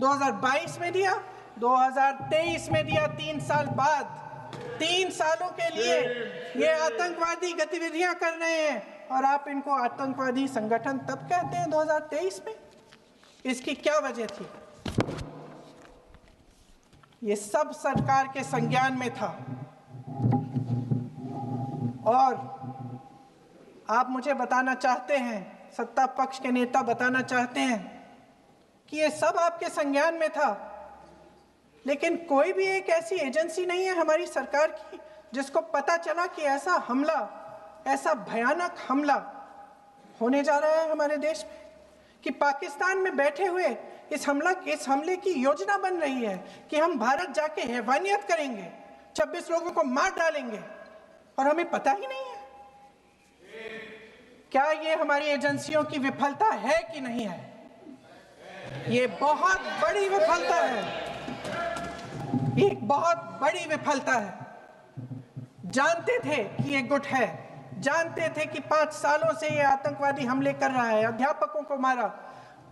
2022 में दिया, 2023 में दिया, 3 साल बाद। 3 सालों के लिए ये आतंकवादी गतिविधियां कर रहे हैं और आप इनको आतंकवादी संगठन तब कहते हैं 2023 में। इसकी क्या वजह थी? ये सब सरकार के संज्ञान में था। और आप मुझे बताना चाहते हैं, सत्ता पक्ष के नेता बताना चाहते हैं कि ये सब आपके संज्ञान में था, लेकिन कोई भी एक ऐसी एजेंसी नहीं है हमारी सरकार की जिसको पता चला कि ऐसा हमला, ऐसा भयानक हमला होने जा रहा है हमारे देश में, कि पाकिस्तान में बैठे हुए इस हमले की योजना बन रही है कि हम भारत जाके हैवानियत करेंगे, 26 लोगों को मार डालेंगे, और हमें पता ही नहीं है। क्या ये हमारी एजेंसियों की विफलता है कि नहीं है? ये बहुत बड़ी विफलता है, एक बहुत बड़ी विफलता है। जानते थे कि ये गुट है, जानते थे कि 5 सालों से ये आतंकवादी हमले कर रहा है, अध्यापकों को मारा,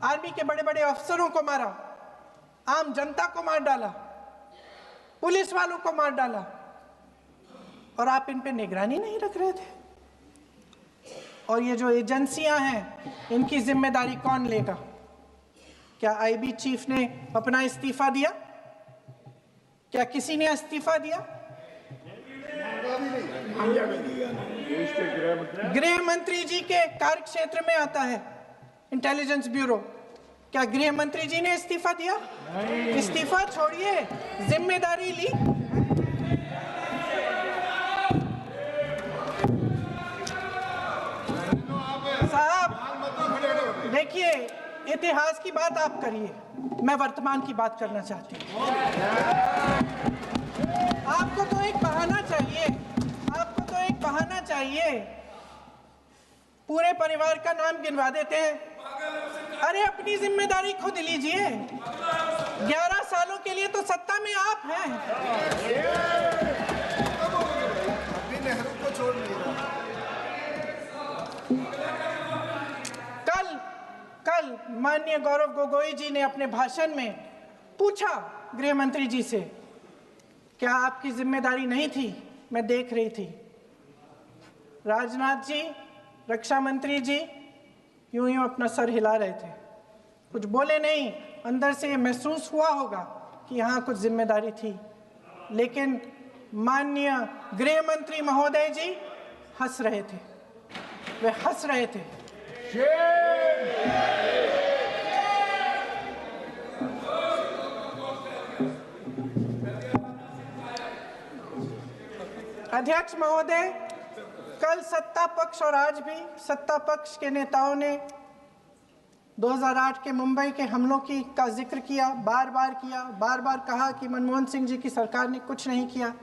आर्मी के बड़े बड़े अफसरों को मारा, आम जनता को मार डाला, पुलिस वालों को मार डाला, और आप इन पे निगरानी नहीं रख रहे थे। और ये जो एजेंसियां हैं, इनकी जिम्मेदारी कौन लेगा? क्या आईबी चीफ ने अपना इस्तीफा दिया? क्या किसी ने इस्तीफा दिया? गृह मंत्री जी के कार्य क्षेत्र में आता है इंटेलिजेंस ब्यूरो। क्या गृह मंत्री जी ने इस्तीफा दिया? इस्तीफा छोड़िए, जिम्मेदारी ली। साहब देखिए, इतिहास की बात आप करिए, मैं वर्तमान की बात करना चाहती हूँ। आपको तो एक बहाना चाहिए, आपको तो एक बहाना चाहिए। पूरे परिवार का नाम गिनवा देते हैं। अरे अपनी जिम्मेदारी खुद लीजिए। 11 सालों के लिए तो सत्ता में आप हैं। अभी नेहरू को छोड़ नहीं रहा। कल माननीय गौरव गोगोई जी ने अपने भाषण में पूछा गृह मंत्री जी से, क्या आपकी जिम्मेदारी नहीं थी? मैं देख रही थी। राजनाथ जी, रक्षा मंत्री जी यूं अपना सर हिला रहे थे, कुछ बोले नहीं। अंदर से ये महसूस हुआ होगा कि यहाँ कुछ जिम्मेदारी थी, लेकिन माननीय गृह मंत्री महोदय जी हंस रहे थे, वे हंस रहे थे। अध्यक्ष महोदय, कल सत्ता पक्ष और आज भी सत्ता पक्ष के नेताओं ने 2008 के मुंबई के हमलों का जिक्र किया, बार बार कहा कि मनमोहन सिंह जी की सरकार ने कुछ नहीं किया।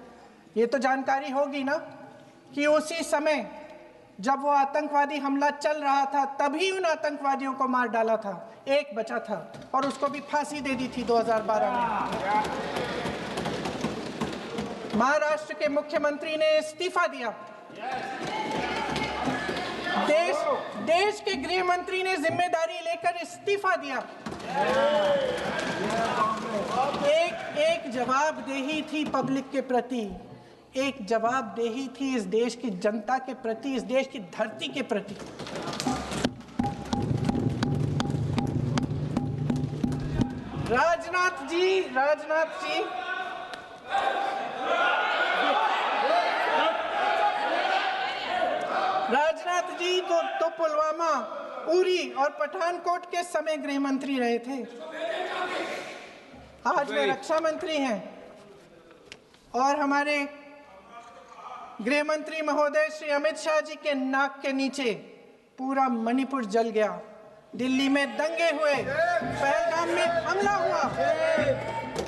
ये तो जानकारी होगी ना कि उसी समय जब वो आतंकवादी हमला चल रहा था, तभी उन आतंकवादियों को मार डाला था, एक बचा था और उसको भी फांसी दे दी थी 2012 में। महाराष्ट्र के मुख्यमंत्री ने इस्तीफा दिया। देश के गृह मंत्री ने जिम्मेदारी लेकर इस्तीफा दिया। एक जवाबदेही थी पब्लिक के प्रति, एक जवाबदेही थी इस देश की जनता के प्रति, इस देश की धरती के प्रति। राजनाथ जी तो पुलवामा, उरी और पठानकोट के समय गृह मंत्री रहे थे। आज वे रक्षा मंत्री हैं और हमारे गृह मंत्री महोदय श्री अमित शाह जी के नाक के नीचे पूरा मणिपुर जल गया, दिल्ली में दंगे हुए, पहलगाम में हमला हुआ,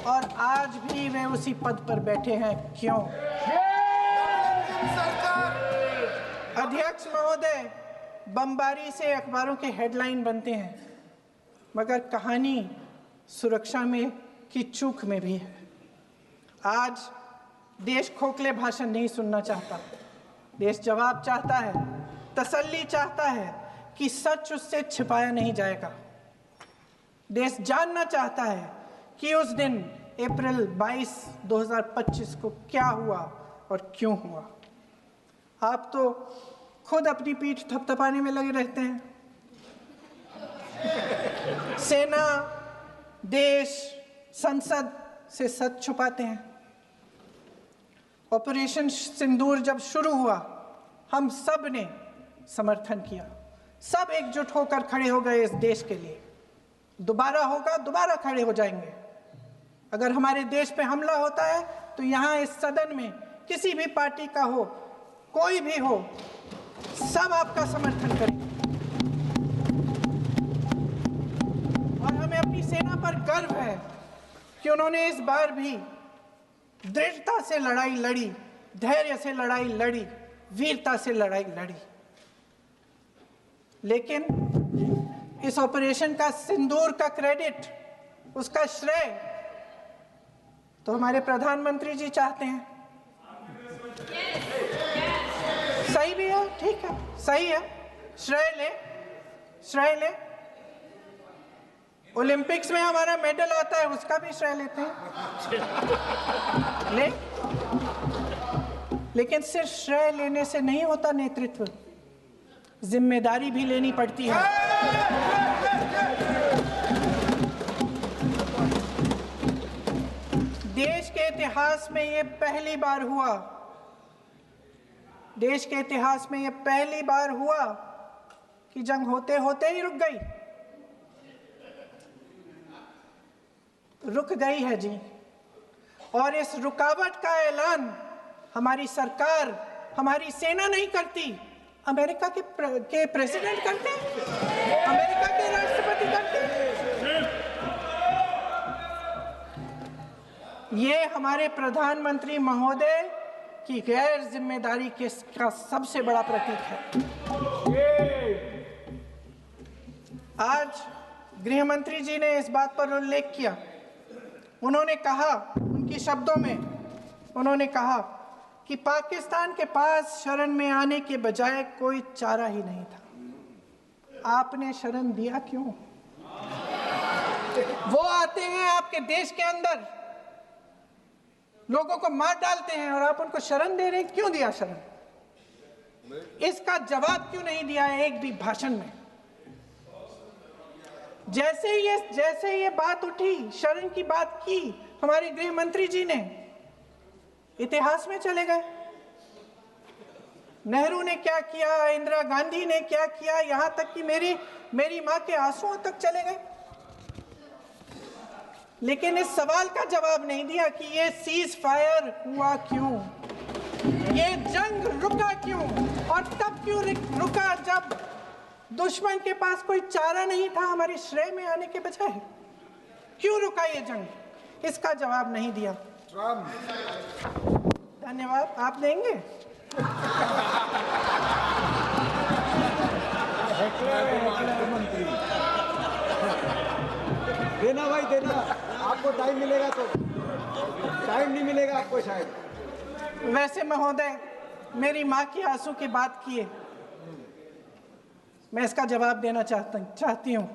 और आज भी वे उसी पद पर बैठे हैं। क्यों? अध्यक्ष महोदय, बमबारी से अखबारों के हेडलाइन बनते हैं, मगर कहानी सुरक्षा में की चूक में भी है। आज देश खोखले भाषण नहीं सुनना चाहता, देश जवाब चाहता है, तसल्ली चाहता है कि सच उससे छिपाया नहीं जाएगा। देश जानना चाहता है कि उस दिन अप्रैल 22, 2025 को क्या हुआ और क्यों हुआ। आप तो खुद अपनी पीठ थपथपाने में लगे रहते हैं। सेना, देश, संसद से सच छुपाते हैं। ऑपरेशन सिंदूर जब शुरू हुआ, हम सब ने समर्थन किया, सब एकजुट होकर खड़े हो गए इस देश के लिए। दोबारा होगा, दोबारा खड़े हो जाएंगे। अगर हमारे देश पे हमला होता है तो यहाँ इस सदन में किसी भी पार्टी का हो, कोई भी हो, सब आपका समर्थन करेंगे। और हमें अपनी सेना पर गर्व है कि उन्होंने इस बार भी दृढ़ता से लड़ाई लड़ी, धैर्य से लड़ाई लड़ी, वीरता से लड़ाई लड़ी। लेकिन इस ऑपरेशन का सिंदूर का क्रेडिट, उसका श्रेय तो हमारे प्रधानमंत्री जी चाहते हैं। सही भी है, ठीक है, सही है, श्रेय ले, श्रेय ले। ओलंपिक्स में हमारा मेडल आता है, उसका भी श्रेय लेते हैं, ले। लेकिन सिर्फ श्रेय लेने से नहीं होता नेतृत्व, जिम्मेदारी भी लेनी पड़ती है। देश के इतिहास में ये पहली बार हुआ, देश के इतिहास में ये पहली बार हुआ कि जंग होते होते ही रुक गई। रुक गई है जी। और इस रुकावट का ऐलान हमारी सरकार, हमारी सेना नहीं करती, अमेरिका के प्रेसिडेंट करते हैं, अमेरिका के राष्ट्रपति करते हैं। ये हमारे प्रधानमंत्री महोदय की गैर जिम्मेदारी का सबसे बड़ा प्रतीक है। आज गृह मंत्री जी ने इस बात पर उल्लेख किया। उन्होंने कहा, उनके शब्दों में उन्होंने कहा कि पाकिस्तान के पास शरण में आने के बजाय कोई चारा ही नहीं था। आपने शरण दिया क्यों? वो आते हैं आपके देश के अंदर, लोगों को मार डालते हैं और आप उनको शरण दे रहे हैं। क्यों दिया शरण? इसका जवाब क्यों नहीं दिया है एक भी भाषण में? जैसे ये बात उठी, शरण की बात की, हमारे गृह मंत्री जी ने इतिहास में चले गए। नेहरू ने क्या किया, इंदिरा गांधी ने क्या किया, यहां तक कि मेरी मां के आंसुओं तक चले गए। लेकिन इस सवाल का जवाब नहीं दिया कि ये सीज फायर हुआ क्यों, ये जंग रुका क्यों, और तब क्यों रुका जब दुश्मन के पास कोई चारा नहीं था हमारे श्रेय में आने के बजाय। क्यों रुका ये जंग? इसका जवाब नहीं दिया। धन्यवाद। आप देंगे? देना भाई, देना। आपको टाइम मिलेगा तो, टाइम नहीं मिलेगा आपको शायद। वैसे महोदय, मेरी माँ की आंसू की बात किए, मैं इसका जवाब देना चाहती हूँ।